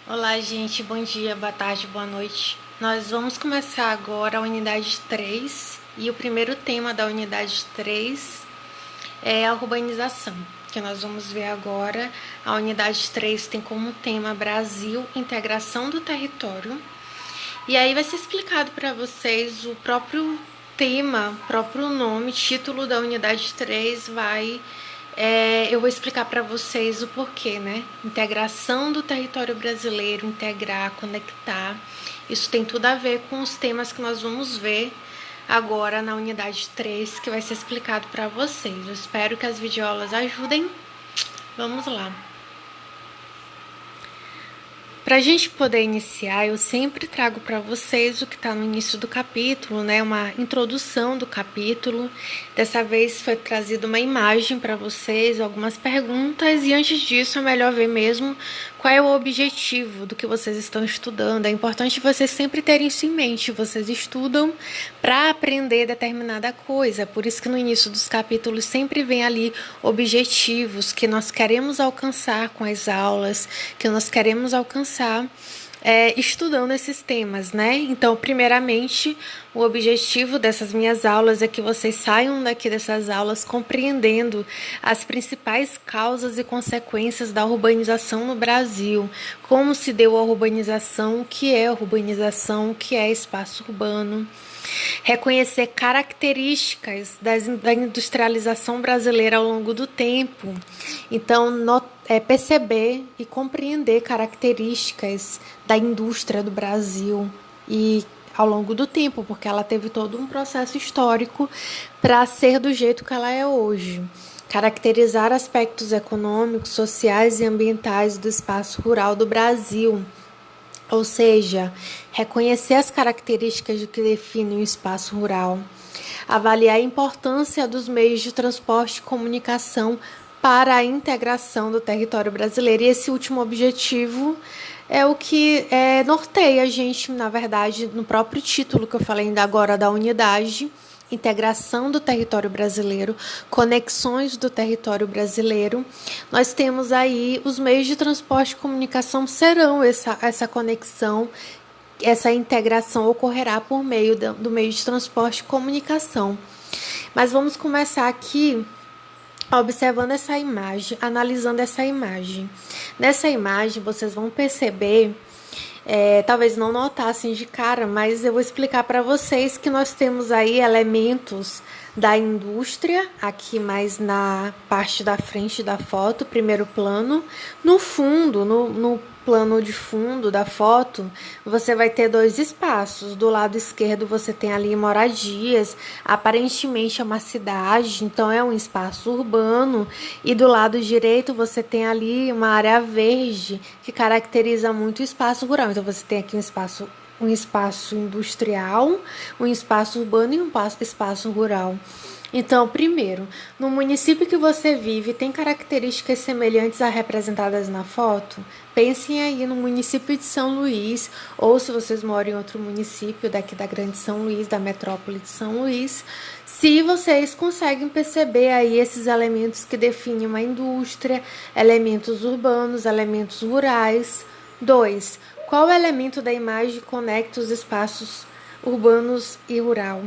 Olá, gente. Bom dia, boa tarde, boa noite. Nós vamos começar agora a unidade 3 e o primeiro tema da unidade 3 é a urbanização, que nós vamos ver agora. A unidade 3 tem como tema Brasil, integração do território. E aí vai ser explicado para vocês o próprio tema, próprio nome, título da unidade 3 eu vou explicar para vocês o porquê, né? Integração do território brasileiro, integrar, conectar. Isso tem tudo a ver com os temas que nós vamos ver agora na unidade 3, que vai ser explicado para vocês. Eu espero que as videoaulas ajudem. Vamos lá. Para a gente poder iniciar, eu sempre trago para vocês o que está no início do capítulo, né? Uma introdução do capítulo. Dessa vez foi trazida uma imagem para vocês, algumas perguntas, e antes disso é melhor ver mesmo qual é o objetivo do que vocês estão estudando. É importante vocês sempre terem isso em mente. Vocês estudam para aprender determinada coisa. Por isso que no início dos capítulos sempre vem ali objetivos que nós queremos alcançar com as aulas, que nós queremos alcançar estudando esses temas, né? Então, primeiramente, o objetivo dessas minhas aulas é que vocês saiam daqui dessas aulas compreendendo as principais causas e consequências da urbanização no Brasil, como se deu a urbanização, o que é urbanização, o que é espaço urbano. Reconhecer características da industrialização brasileira ao longo do tempo. Então, perceber e compreender características da indústria do Brasil e ao longo do tempo, porque ela teve todo um processo histórico para ser do jeito que ela é hoje. Caracterizar aspectos econômicos, sociais e ambientais do espaço rural do Brasil. Ou seja, reconhecer as características do que define o espaço rural, avaliar a importância dos meios de transporte e comunicação para a integração do território brasileiro. E esse último objetivo é o que norteia a gente, na verdade, no próprio título que eu falei ainda agora da unidade. Integração do território brasileiro, conexões do território brasileiro. Nós temos aí os meios de transporte e comunicação serão essa conexão, essa integração ocorrerá por meio do meio de transporte e comunicação. Mas vamos começar aqui observando essa imagem, analisando essa imagem. Nessa imagem vocês vão perceber talvez não notassem de cara, mas eu vou explicar para vocês que nós temos aí elementos da indústria, aqui mais na parte da frente da foto, primeiro plano. No fundo, no plano de fundo da foto, você vai ter dois espaços. Do lado esquerdo você tem ali moradias, aparentemente é uma cidade, então é um espaço urbano, e do lado direito você tem ali uma área verde que caracteriza muito o espaço rural. Então você tem aqui um espaço industrial, um espaço urbano e um espaço rural. Então, primeiro, no município que você vive, tem características semelhantes a representadas na foto? Pensem aí no município de São Luís, ou se vocês moram em outro município daqui da Grande São Luís, da metrópole de São Luís, se vocês conseguem perceber aí esses elementos que definem uma indústria, elementos urbanos, elementos rurais. 2. Qual elemento da imagem conecta os espaços urbanos e rural?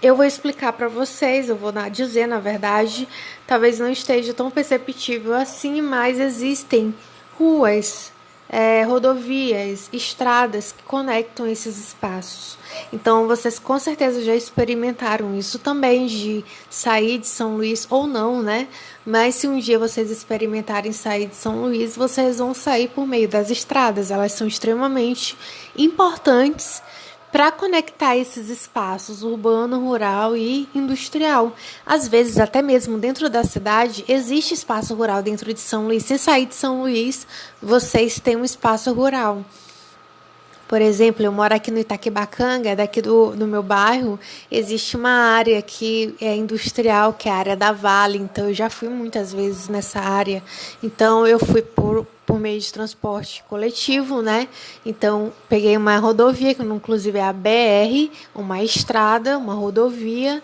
Eu vou explicar para vocês, eu vou dizer, na verdade, talvez não esteja tão perceptível assim, mas existem ruas, rodovias, estradas que conectam esses espaços. Então, vocês com certeza já experimentaram isso também, de sair de São Luís ou não, né? Mas se um dia vocês experimentarem sair de São Luís, vocês vão sair por meio das estradas. Elas são extremamente importantes para conectar esses espaços urbano, rural e industrial. Às vezes, até mesmo dentro da cidade, existe espaço rural dentro de São Luís. Sem sair de São Luís, vocês têm um espaço rural. Por exemplo, eu moro aqui no Itaquibacanga, daqui do meu bairro, existe uma área que é industrial, que é a área da Vale, então eu já fui muitas vezes nessa área. Então eu fui por meio de transporte coletivo, né? Então peguei uma rodovia, que inclusive é a BR, uma estrada, uma rodovia,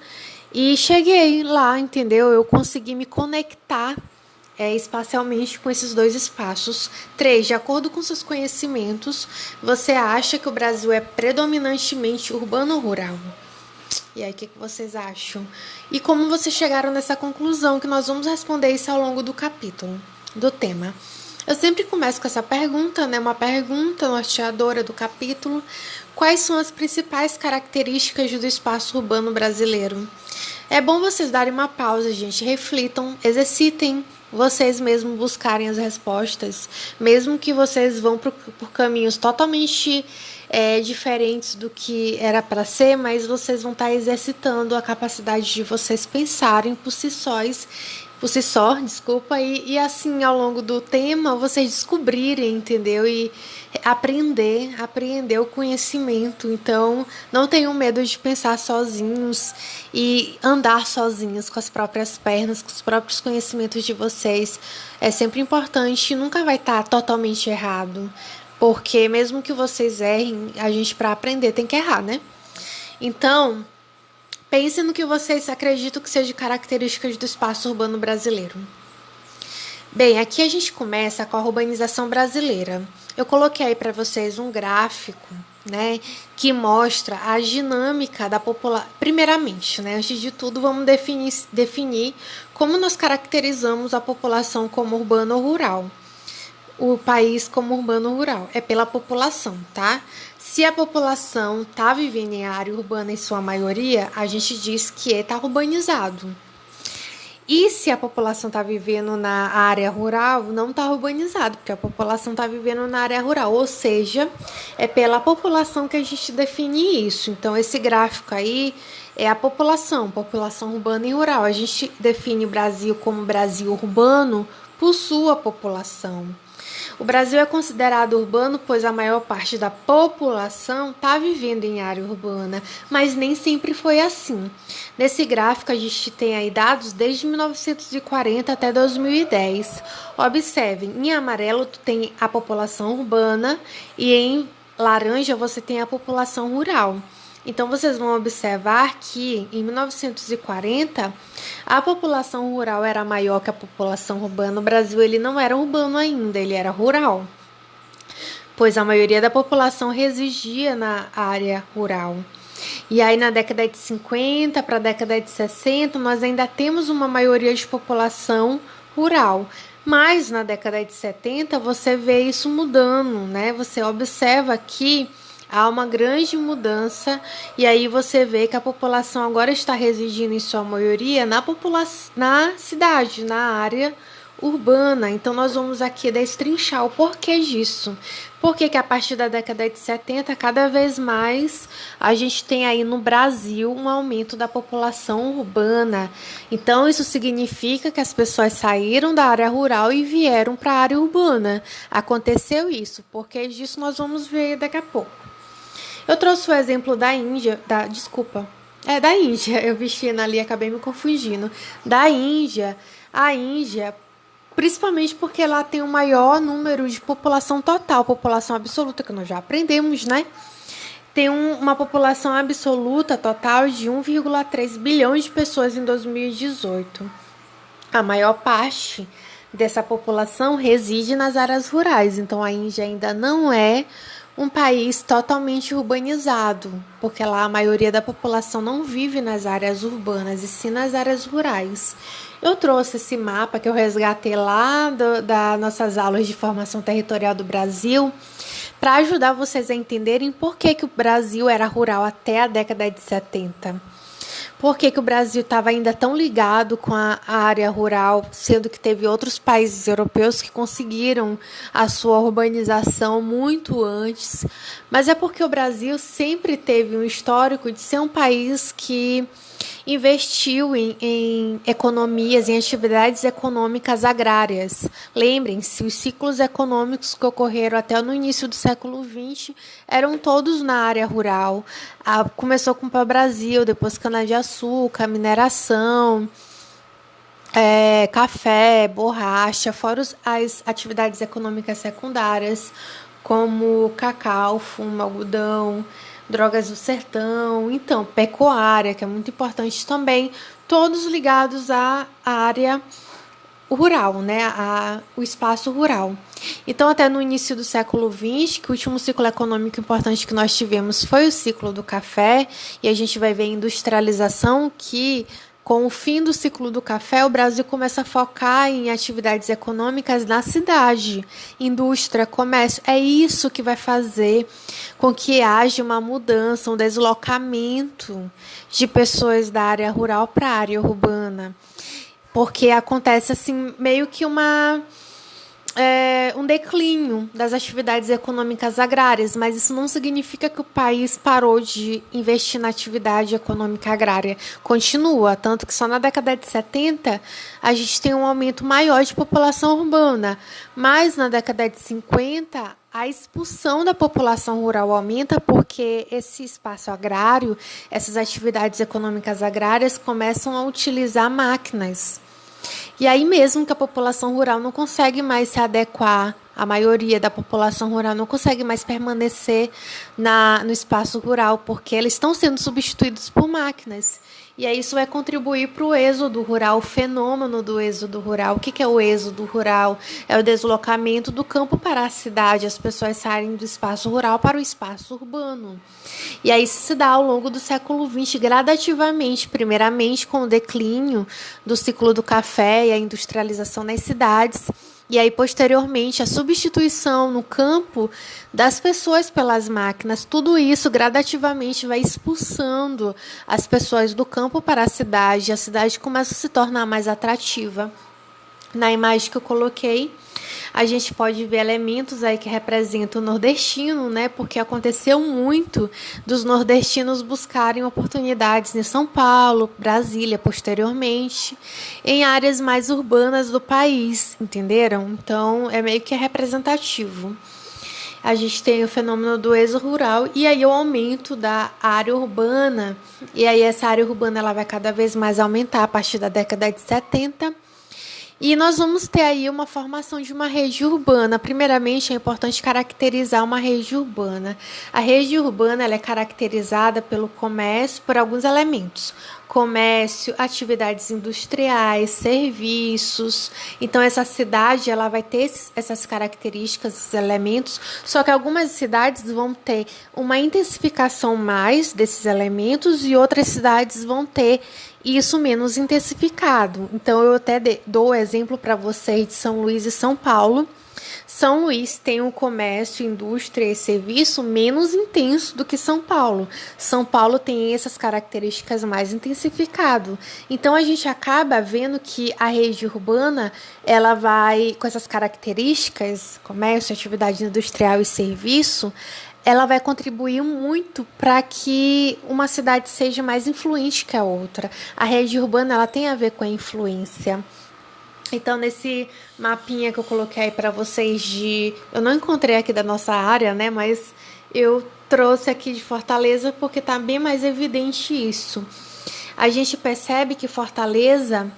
e cheguei lá, entendeu? Eu consegui me conectar espacialmente com esses dois espaços. 3, de acordo com seus conhecimentos, você acha que o Brasil é predominantemente urbano ou rural? E aí, o que vocês acham? E como vocês chegaram nessa conclusão, que nós vamos responder isso ao longo do capítulo, do tema. Eu sempre começo com essa pergunta, né? Uma pergunta norteadora do capítulo. Quais são as principais características do espaço urbano brasileiro? É bom vocês darem uma pausa, gente. Reflitam, exercitem vocês mesmos buscarem as respostas, mesmo que vocês vão por caminhos totalmente diferentes do que era para ser, mas vocês vão estar exercitando a capacidade de vocês pensarem por si só, desculpa, e assim ao longo do tema vocês descobrirem, entendeu? E aprender o conhecimento. Então, não tenham medo de pensar sozinhos e andar sozinhos com as próprias pernas, com os próprios conhecimentos de vocês. É sempre importante, nunca vai estar totalmente errado, porque mesmo que vocês errem, a gente para aprender tem que errar, né? Então, pense no que vocês acreditam que seja características do espaço urbano brasileiro. Bem, aqui a gente começa com a urbanização brasileira. Eu coloquei aí para vocês um gráfico, né, que mostra a dinâmica da população. Primeiramente, né, antes de tudo, vamos definir como nós caracterizamos a população como urbano ou rural. O país como urbano ou rural é pela população, tá? Se a população está vivendo em área urbana em sua maioria, a gente diz que está urbanizado. E se a população está vivendo na área rural, não está urbanizado, porque a população está vivendo na área rural. Ou seja, é pela população que a gente define isso. Então, esse gráfico aí é a população urbana e rural. A gente define o Brasil como Brasil urbano por sua população. O Brasil é considerado urbano, pois a maior parte da população está vivendo em área urbana, mas nem sempre foi assim. Nesse gráfico, a gente tem aí dados desde 1940 até 2010. Observem, em amarelo tu tem a população urbana e em laranja você tem a população rural. Então, vocês vão observar que em 1940 a população rural era maior que a população urbana. O Brasil ele não era urbano ainda, ele era rural, pois a maioria da população residia na área rural. E aí na década de 50 para a década de 60 nós ainda temos uma maioria de população rural. Mas na década de 70 você vê isso mudando, né? Você observa que há uma grande mudança e aí você vê que a população agora está residindo em sua maioria na cidade, na área urbana. Então nós vamos aqui destrinchar o porquê disso. Porque que a partir da década de 70, cada vez mais a gente tem aí no Brasil um aumento da população urbana. Então isso significa que as pessoas saíram da área rural e vieram para a área urbana. Aconteceu isso, porque disso nós vamos ver daqui a pouco. Eu trouxe o exemplo da Índia, da Índia, eu vestindo ali, acabei me confundindo. Da Índia, a Índia, principalmente porque lá tem o maior número de população total, população absoluta, que nós já aprendemos, né? Tem uma população absoluta total de 1,3 bilhões de pessoas em 2018. A maior parte dessa população reside nas áreas rurais, então a Índia ainda não é um país totalmente urbanizado, porque lá a maioria da população não vive nas áreas urbanas, e sim nas áreas rurais. Eu trouxe esse mapa que eu resgatei lá das nossas aulas de formação territorial do Brasil, para ajudar vocês a entenderem por que o Brasil era rural até a década de 70. Por que o Brasil estava ainda tão ligado com a área rural, sendo que teve outros países europeus que conseguiram a sua urbanização muito antes. Mas é porque o Brasil sempre teve um histórico de ser um país que investiu em economias, em atividades econômicas agrárias. Lembrem-se, os ciclos econômicos que ocorreram até no início do século XX eram todos na área rural. Começou com o pau-brasil, depois cana-de-açúcar, mineração, café, borracha, fora as atividades econômicas secundárias, como cacau, fumo, algodão, drogas do sertão, então, pecuária, que é muito importante também, todos ligados à área rural, né? O espaço rural. Então, até no início do século XX, que o último ciclo econômico importante que nós tivemos foi o ciclo do café, e a gente vai ver a industrialização que, com o fim do ciclo do café, o Brasil começa a focar em atividades econômicas na cidade, indústria, comércio. É isso que vai fazer com que haja uma mudança, um deslocamento de pessoas da área rural para a área urbana. Porque acontece assim meio que um declínio das atividades econômicas agrárias, mas isso não significa que o país parou de investir na atividade econômica agrária. Continua, tanto que só na década de 70 a gente tem um aumento maior de população urbana, mas na década de 50 a expulsão da população rural aumenta porque esse espaço agrário, essas atividades econômicas agrárias começam a utilizar máquinas. E aí mesmo que a população rural não consegue mais se adequar, a maioria da população rural não consegue mais permanecer no espaço rural, porque eles estão sendo substituídos por máquinas. E aí isso vai contribuir para o êxodo rural, o fenômeno do êxodo rural. O que é o êxodo rural? É o deslocamento do campo para a cidade, as pessoas saírem do espaço rural para o espaço urbano. E aí isso se dá ao longo do século XX, gradativamente, primeiramente com o declínio do ciclo do café e a industrialização nas cidades, e aí, posteriormente, a substituição no campo das pessoas pelas máquinas. Tudo isso gradativamente vai expulsando as pessoas do campo para a cidade começa a se tornar mais atrativa. Na imagem que eu coloquei, a gente pode ver elementos aí que representam o nordestino, né? Porque aconteceu muito dos nordestinos buscarem oportunidades em São Paulo, Brasília, posteriormente, em áreas mais urbanas do país, entenderam? Então, é meio que representativo. A gente tem o fenômeno do êxodo rural e aí o aumento da área urbana. E aí essa área urbana ela vai cada vez mais aumentar a partir da década de 70. E nós vamos ter aí uma formação de uma rede urbana. Primeiramente, é importante caracterizar uma rede urbana. A rede urbana ela é caracterizada pelo comércio, por alguns elementos. Comércio, atividades industriais, serviços. Então, essa cidade ela vai ter essas características, esses elementos, só que algumas cidades vão ter uma intensificação mais desses elementos e outras cidades vão ter isso menos intensificado. Então, eu até dou o exemplo para vocês de São Luís e São Paulo. São Luís tem um comércio, indústria e serviço menos intenso do que São Paulo. São Paulo tem essas características mais intensificado. Então, a gente acaba vendo que a rede urbana, ela vai, com essas características, comércio, atividade industrial e serviço, ela vai contribuir muito para que uma cidade seja mais influente que a outra. A rede urbana ela tem a ver com a influência. Então, nesse mapinha que eu coloquei para vocês eu não encontrei aqui da nossa área, né? Mas eu trouxe aqui de Fortaleza porque está bem mais evidente isso. A gente percebe que Fortaleza,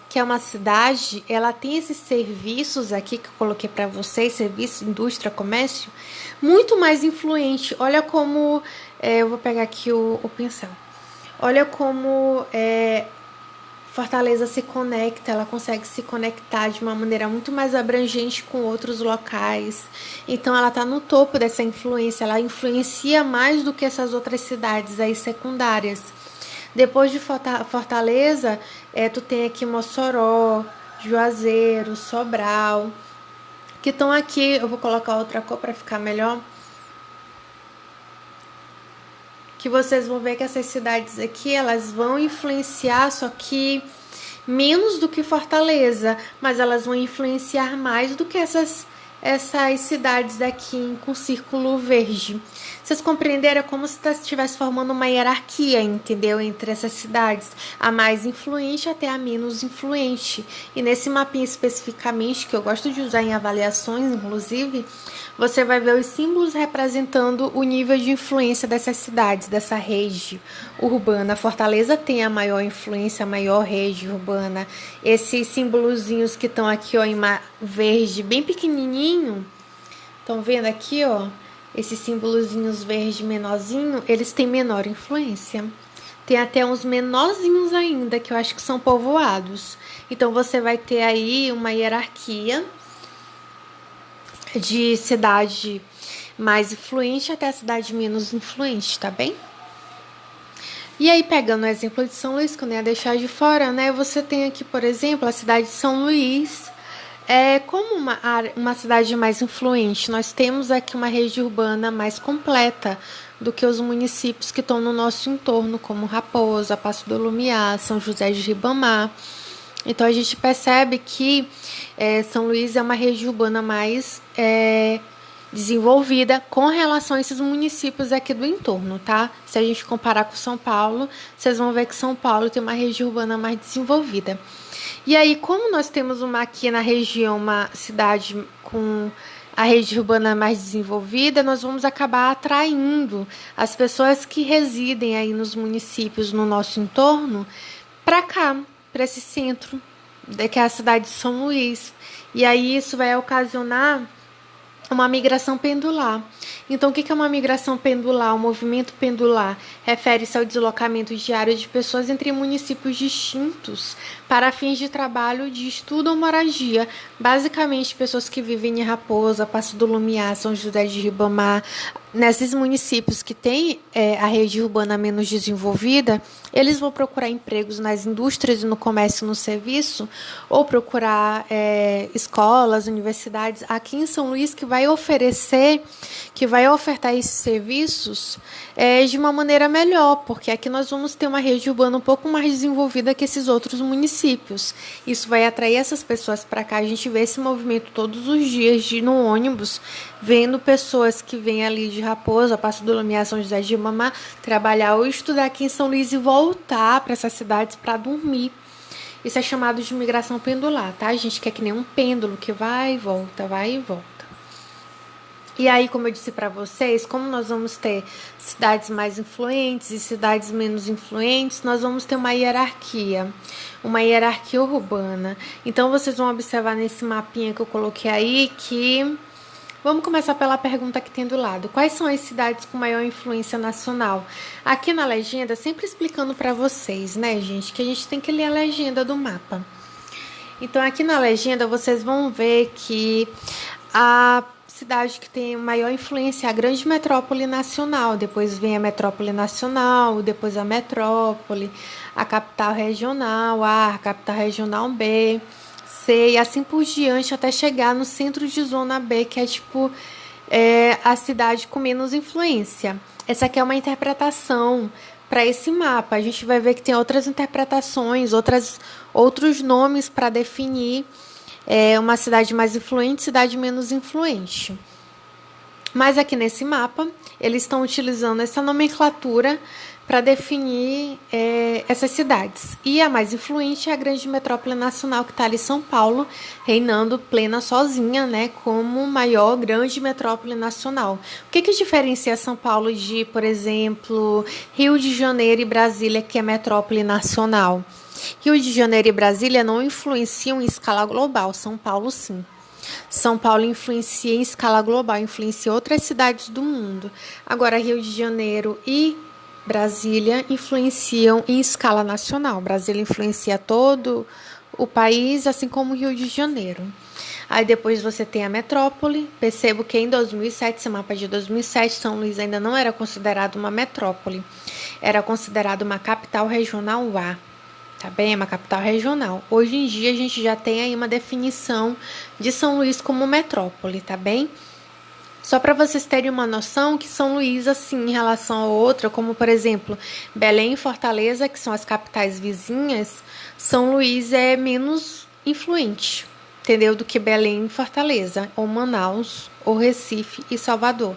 que é uma cidade, ela tem esses serviços aqui que eu coloquei para vocês, serviço, indústria, comércio, muito mais influente. Olha como, eu vou pegar aqui o pincel. Olha como Fortaleza se conecta, ela consegue se conectar de uma maneira muito mais abrangente com outros locais. Então, ela está no topo dessa influência, ela influencia mais do que essas outras cidades aí secundárias. Depois de Fortaleza, tu tem aqui Mossoró, Juazeiro, Sobral, que estão aqui. Eu vou colocar outra cor para ficar melhor. Que vocês vão ver que essas cidades aqui, elas vão influenciar, só que menos do que Fortaleza, mas elas vão influenciar mais do que essas cidades daqui com círculo verde. Vocês compreenderam? É como se estivesse formando uma hierarquia, entendeu? Entre essas cidades, a mais influente até a menos influente. E nesse mapinha especificamente, que eu gosto de usar em avaliações, inclusive, você vai ver os símbolos representando o nível de influência dessas cidades, dessa rede urbana. Fortaleza tem a maior influência, a maior rede urbana. Esses símbolozinhos que estão aqui, ó, em verde, bem pequenininho, estão vendo aqui, ó? Esses símbolozinhos verde menorzinho, eles têm menor influência. tem até uns menorzinhos ainda, que eu acho que são povoados. Então, você vai ter aí uma hierarquia de cidade mais influente até a cidade menos influente, tá bem? E aí, pegando o exemplo de São Luís, que eu não ia deixar de fora, né? Você tem aqui, por exemplo, a cidade de São Luís. Como uma cidade mais influente, nós temos aqui uma rede urbana mais completa do que os municípios que estão no nosso entorno, como Raposa, Passo do Lumiar, São José de Ribamar. Então, a gente percebe que São Luís é uma rede urbana mais desenvolvida com relação a esses municípios aqui do entorno, tá? Se a gente comparar com São Paulo, vocês vão ver que São Paulo tem uma região urbana mais desenvolvida. E aí, como nós temos aqui na região uma cidade com a rede urbana mais desenvolvida, nós vamos acabar atraindo as pessoas que residem aí nos municípios no nosso entorno para cá, para esse centro, que é a cidade de São Luís. E aí isso vai ocasionar uma migração pendular. Então, o que é uma migração pendular? O movimento pendular refere-se ao deslocamento diário de pessoas entre municípios distintos para fins de trabalho, de estudo ou moradia. Basicamente, pessoas que vivem em Raposa, Passo do Lumiar, São José de Ribamar, nesses municípios que têm a rede urbana menos desenvolvida, eles vão procurar empregos nas indústrias, no comércio e no serviço, ou procurar escolas, universidades aqui em São Luís que vai ofertar esses serviços de uma maneira melhor, porque aqui nós vamos ter uma rede urbana um pouco mais desenvolvida que esses outros municípios. Isso vai atrair essas pessoas para cá. A gente vê esse movimento todos os dias de ir no ônibus, vendo pessoas que vêm ali de Raposa, Passo do Lumiar, São José de Ribamar, trabalhar ou estudar aqui em São Luís e voltar para essas cidades para dormir. Isso é chamado de migração pendular, tá? A gente quer que nem um pêndulo que vai e volta, vai e volta. E aí, como eu disse para vocês, como nós vamos ter cidades mais influentes e cidades menos influentes, nós vamos ter uma hierarquia urbana. Então, vocês vão observar nesse mapinha que eu coloquei aí que... Vamos começar pela pergunta que tem do lado. Quais são as cidades com maior influência nacional? Aqui na legenda, sempre explicando para vocês, né, gente, que a gente tem que ler a legenda do mapa. Então, aqui na legenda, vocês vão ver que a cidade que tem maior influência é a grande metrópole nacional, depois vem a metrópole nacional, depois a metrópole, a capital regional A, a capital regional B, C, e assim por diante, até chegar no centro de zona B, que é tipo a cidade com menos influência. Essa aqui é uma interpretação para esse mapa. A gente vai ver que tem outras interpretações, outros nomes para definir uma cidade mais influente, cidade menos influente. Mas aqui nesse mapa, eles estão utilizando essa nomenclatura para definir essas cidades. E a mais influente é a grande metrópole nacional, que está ali em São Paulo, reinando plena sozinha, né, como maior grande metrópole nacional. O que diferencia São Paulo de, por exemplo, Rio de Janeiro e Brasília, que é metrópole nacional? Rio de Janeiro e Brasília não influenciam em escala global, São Paulo sim. São Paulo influencia em escala global, influencia outras cidades do mundo. Agora, Rio de Janeiro e Brasília influenciam em escala nacional. Brasília influencia todo o país, assim como Rio de Janeiro. Aí depois você tem a metrópole. Percebo que em 2007, esse mapa de 2007, São Luís ainda não era considerado uma metrópole. Era considerado uma capital regional A. Tá bem? É uma capital regional. Hoje em dia, a gente já tem aí uma definição de São Luís como metrópole, tá bem? Só para vocês terem uma noção que São Luís, assim, em relação a outra, como, por exemplo, Belém e Fortaleza, que são as capitais vizinhas, São Luís é menos influente, entendeu? Do que Belém e Fortaleza, ou Manaus, ou Recife e Salvador.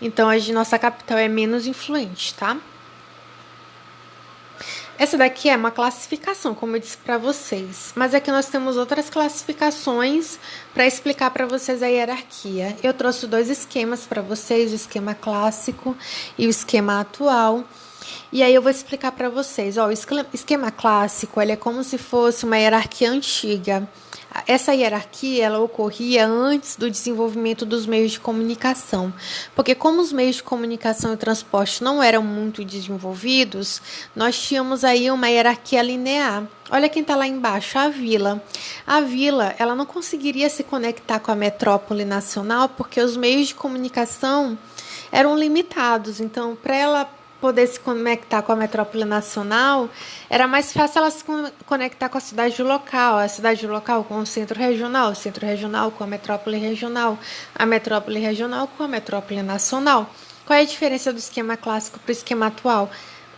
Então, a nossa capital é menos influente, tá? Essa daqui é uma classificação, como eu disse para vocês, mas aqui nós temos outras classificações para explicar para vocês a hierarquia. Eu trouxe dois esquemas para vocês, o esquema clássico e o esquema atual. E aí eu vou explicar para vocês. Ó, o esquema clássico, ele é como se fosse uma hierarquia antiga. essa hierarquia ela ocorria antes do desenvolvimento dos meios de comunicação, porque como os meios de comunicação e transporte não eram muito desenvolvidos, nós tínhamos aí uma hierarquia linear. Olha quem está lá embaixo, a vila. A vila, ela não conseguiria se conectar com a metrópole nacional porque os meios de comunicação eram limitados. Então, para ela poder se conectar com a metrópole nacional, era mais fácil ela se conectar com a cidade local com o centro regional com a metrópole regional com a metrópole nacional. Qual é a diferença do esquema clássico para o esquema atual?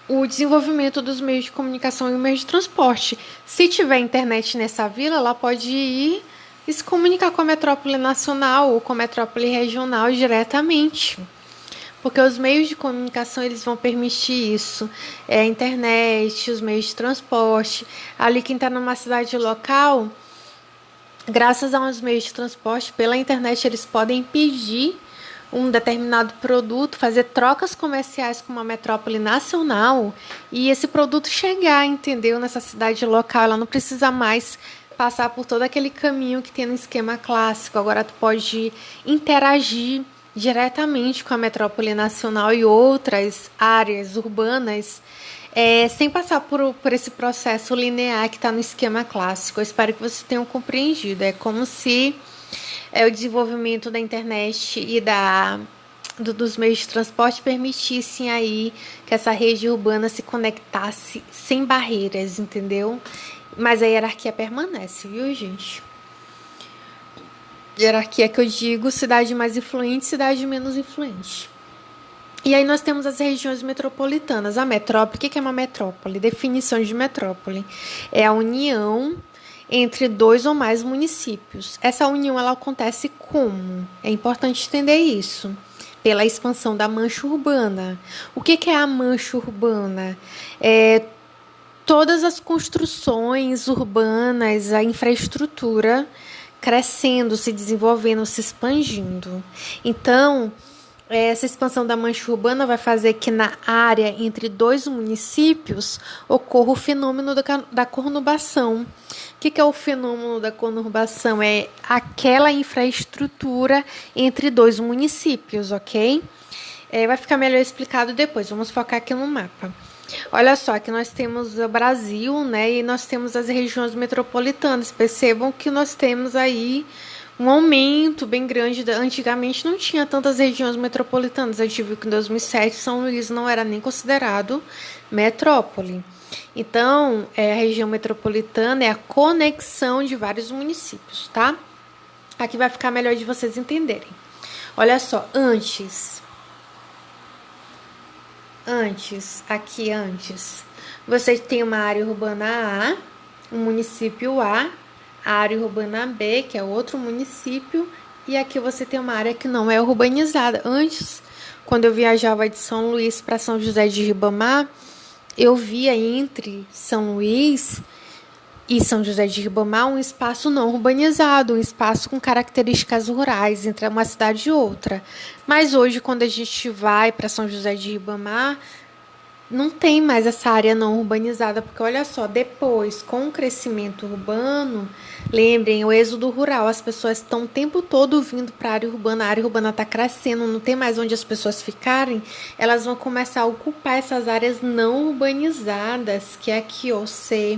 O desenvolvimento dos meios de comunicação e o meio de transporte. Se tiver internet nessa vila, ela pode ir e se comunicar com a metrópole nacional ou com a metrópole regional diretamente. Porque os meios de comunicação eles vão permitir isso. A internet, os meios de transporte. Ali quem está numa cidade local, graças aos meios de transporte, pela internet eles podem pedir um determinado produto, fazer trocas comerciais com uma metrópole nacional e esse produto chegar, entendeu? Nessa cidade local, ela não precisa mais passar por todo aquele caminho que tem no esquema clássico. Agora tu pode interagir diretamente com a metrópole nacional e outras áreas urbanas, sem passar por esse processo linear que está no esquema clássico. Eu espero que vocês tenham compreendido. É como se o desenvolvimento da internet e dos meios de transporte permitissem aí que essa rede urbana se conectasse sem barreiras, entendeu? Mas a hierarquia permanece, viu, gente? Hierarquia que eu digo, cidade mais influente, cidade menos influente. E aí nós temos as regiões metropolitanas. A metrópole, o que é uma metrópole? Definição de metrópole. É a união entre 2 ou mais municípios. Essa união ela acontece como? É importante entender isso. Pela expansão da mancha urbana. O que é a mancha urbana? Todas as construções urbanas, a infraestrutura crescendo, se desenvolvendo, se expandindo. Então, essa expansão da mancha urbana vai fazer que na área entre 2 municípios ocorra o fenômeno da conurbação. O que é o fenômeno da conurbação? É aquela infraestrutura entre 2 municípios, ok? Vai ficar melhor explicado depois, vamos focar aqui no mapa. Olha só, aqui nós temos o Brasil, né? E nós temos as regiões metropolitanas. Percebam que nós temos aí um aumento bem grande. Antigamente não tinha tantas regiões metropolitanas. A gente viu que em 2007 São Luís não era nem considerado metrópole. Então, a região metropolitana é a conexão de vários municípios, tá? Aqui vai ficar melhor de vocês entenderem. Olha só, antes, você tem uma área urbana A, um município A área urbana B, que é outro município, e aqui você tem uma área que não é urbanizada. Antes, quando eu viajava de São Luís para São José de Ribamar, eu via entre São Luís e São José de Ribamar um espaço não urbanizado, um espaço com características rurais entre uma cidade e outra. Mas hoje, quando a gente vai para São José de Ribamar, não tem mais essa área não urbanizada, porque olha só, depois, com o crescimento urbano, lembrem, o êxodo rural, as pessoas estão o tempo todo vindo para a área urbana está crescendo, não tem mais onde as pessoas ficarem, elas vão começar a ocupar essas áreas não urbanizadas, que é aqui, ó, C,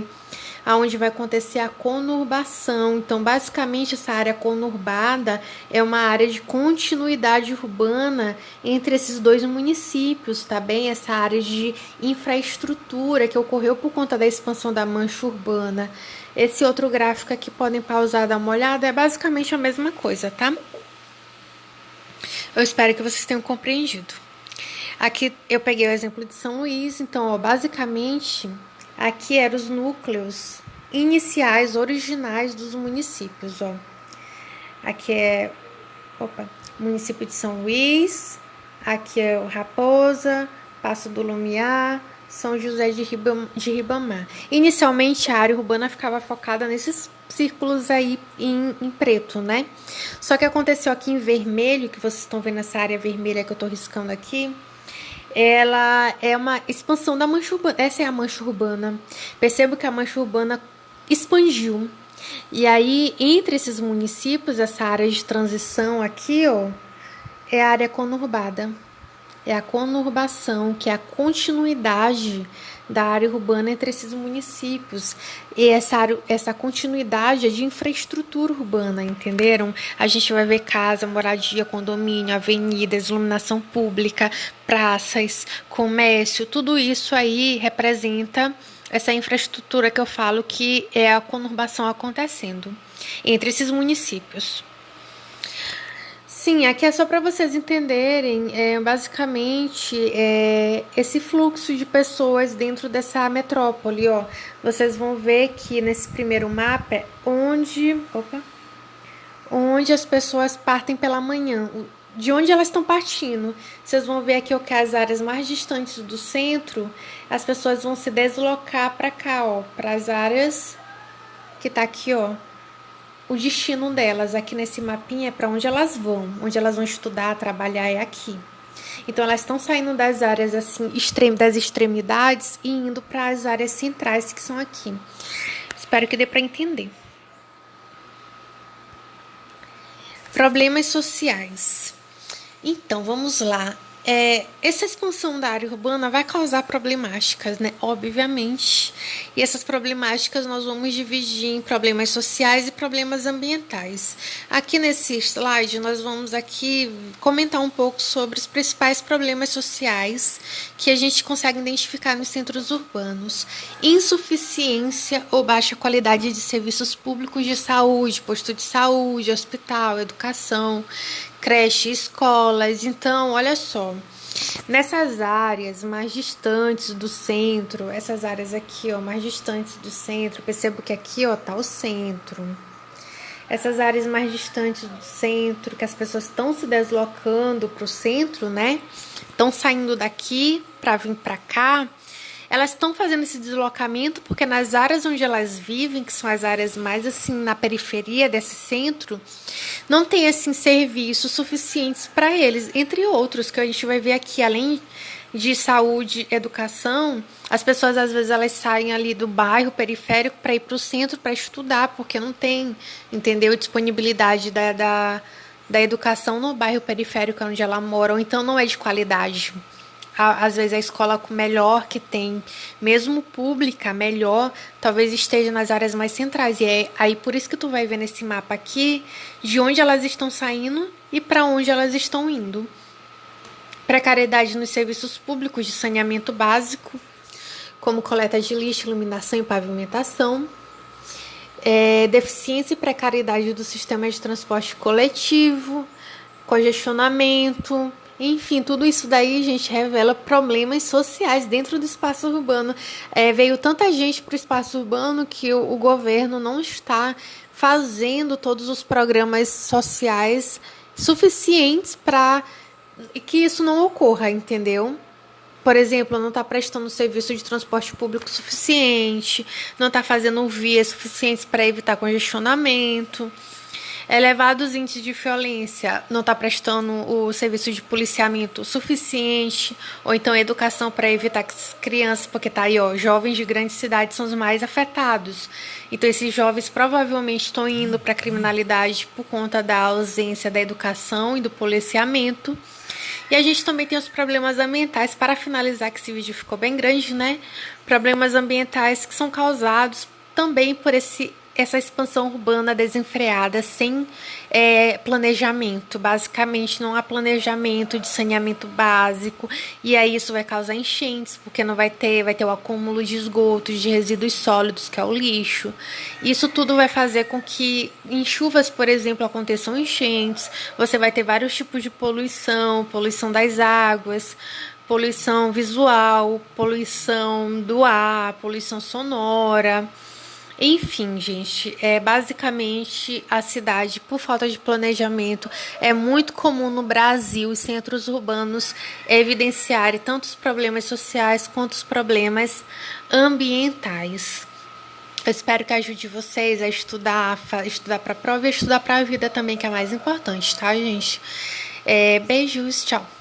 aonde vai acontecer a conurbação. Então, basicamente, essa área conurbada é uma área de continuidade urbana entre esses 2 municípios, tá bem? Essa área de infraestrutura que ocorreu por conta da expansão da mancha urbana. Esse outro gráfico aqui, podem pausar e dar uma olhada, é basicamente a mesma coisa, tá? Eu espero que vocês tenham compreendido. Aqui eu peguei o exemplo de São Luís, então, ó, basicamente, aqui eram os núcleos iniciais, originais dos municípios, ó. Aqui é município de São Luís, aqui é o Raposa, Passo do Lumiar, São José de Ribamar. Inicialmente, a área urbana ficava focada nesses círculos aí em preto, né? Só que aconteceu aqui em vermelho, que vocês estão vendo essa área vermelha que eu tô riscando aqui, ela é uma expansão da mancha urbana. Essa é a mancha urbana. Percebo que a mancha urbana expandiu. E aí, entre esses municípios, essa área de transição aqui, ó, é a área conurbada. É a conurbação, que é a continuidade da área urbana entre esses municípios. E essa continuidade é de infraestrutura urbana, entenderam? A gente vai ver casa, moradia, condomínio, avenidas, iluminação pública, praças, comércio, tudo isso aí representa essa infraestrutura que eu falo que é a conurbação acontecendo entre esses municípios. Sim, aqui é só para vocês entenderem, basicamente, esse fluxo de pessoas dentro dessa metrópole, ó. Vocês vão ver que nesse primeiro mapa é onde as pessoas partem pela manhã, de onde elas estão partindo. Vocês vão ver aqui, ó, que as áreas mais distantes do centro, as pessoas vão se deslocar para cá, ó, para as áreas que tá aqui, ó. O destino delas aqui nesse mapinha é para onde elas vão estudar, trabalhar é aqui. Então elas estão saindo das áreas assim das extremidades e indo para as áreas centrais que são aqui. Espero que dê para entender. Problemas sociais. Então vamos lá. Essa expansão da área urbana vai causar problemáticas, né? Obviamente. E essas problemáticas nós vamos dividir em problemas sociais e problemas ambientais. Aqui nesse slide nós vamos aqui comentar um pouco sobre os principais problemas sociais que a gente consegue identificar nos centros urbanos. Insuficiência ou baixa qualidade de serviços públicos de saúde, posto de saúde, hospital, educação, creche, escolas. Então, olha só, nessas áreas mais distantes do centro, essas áreas aqui, ó, mais distantes do centro, percebo que aqui, ó, tá o centro. Essas áreas mais distantes do centro, que as pessoas estão se deslocando para o centro, né? Estão saindo daqui para vir para cá. Elas estão fazendo esse deslocamento porque nas áreas onde elas vivem, que são as áreas mais assim na periferia desse centro, não tem assim serviços suficientes para eles, entre outros que a gente vai ver aqui, além de saúde, educação, as pessoas às vezes elas saem ali do bairro periférico para ir para o centro para estudar, porque não tem, entendeu, disponibilidade da educação no bairro periférico onde ela mora, ou então não é de qualidade. Às vezes a escola melhor que tem, mesmo pública, melhor, talvez esteja nas áreas mais centrais. E é aí por isso que tu vai ver nesse mapa aqui de onde elas estão saindo e para onde elas estão indo. Precariedade nos serviços públicos de saneamento básico, como coleta de lixo, iluminação e pavimentação. Deficiência e precariedade do sistema de transporte coletivo, congestionamento. Enfim, tudo isso daí, gente, revela problemas sociais dentro do espaço urbano. Veio tanta gente para o espaço urbano que o governo não está fazendo todos os programas sociais suficientes para que isso não ocorra, entendeu? Por exemplo, não está prestando serviço de transporte público suficiente, não está fazendo vias suficientes para evitar congestionamento. Elevados índices de violência, não está prestando o serviço de policiamento suficiente, ou então educação para evitar que as crianças, porque tá aí, ó, jovens de grandes cidades são os mais afetados. Então esses jovens provavelmente estão indo para a criminalidade por conta da ausência da educação e do policiamento. E a gente também tem os problemas ambientais, para finalizar, que esse vídeo ficou bem grande, né? Problemas ambientais que são causados também por essa expansão urbana desenfreada, sem planejamento. Basicamente, não há planejamento de saneamento básico, e aí isso vai causar enchentes, porque não vai ter o acúmulo de esgotos, de resíduos sólidos, que é o lixo. Isso tudo vai fazer com que, em chuvas, por exemplo, aconteçam enchentes. Você vai ter vários tipos de poluição das águas, poluição visual, poluição do ar, poluição sonora. Enfim, gente, basicamente a cidade, por falta de planejamento, é muito comum no Brasil os centros urbanos evidenciarem tanto os problemas sociais quanto os problemas ambientais. Eu espero que ajude vocês a estudar para a prova e estudar para a vida também, que é mais importante, tá, gente? Beijos, tchau!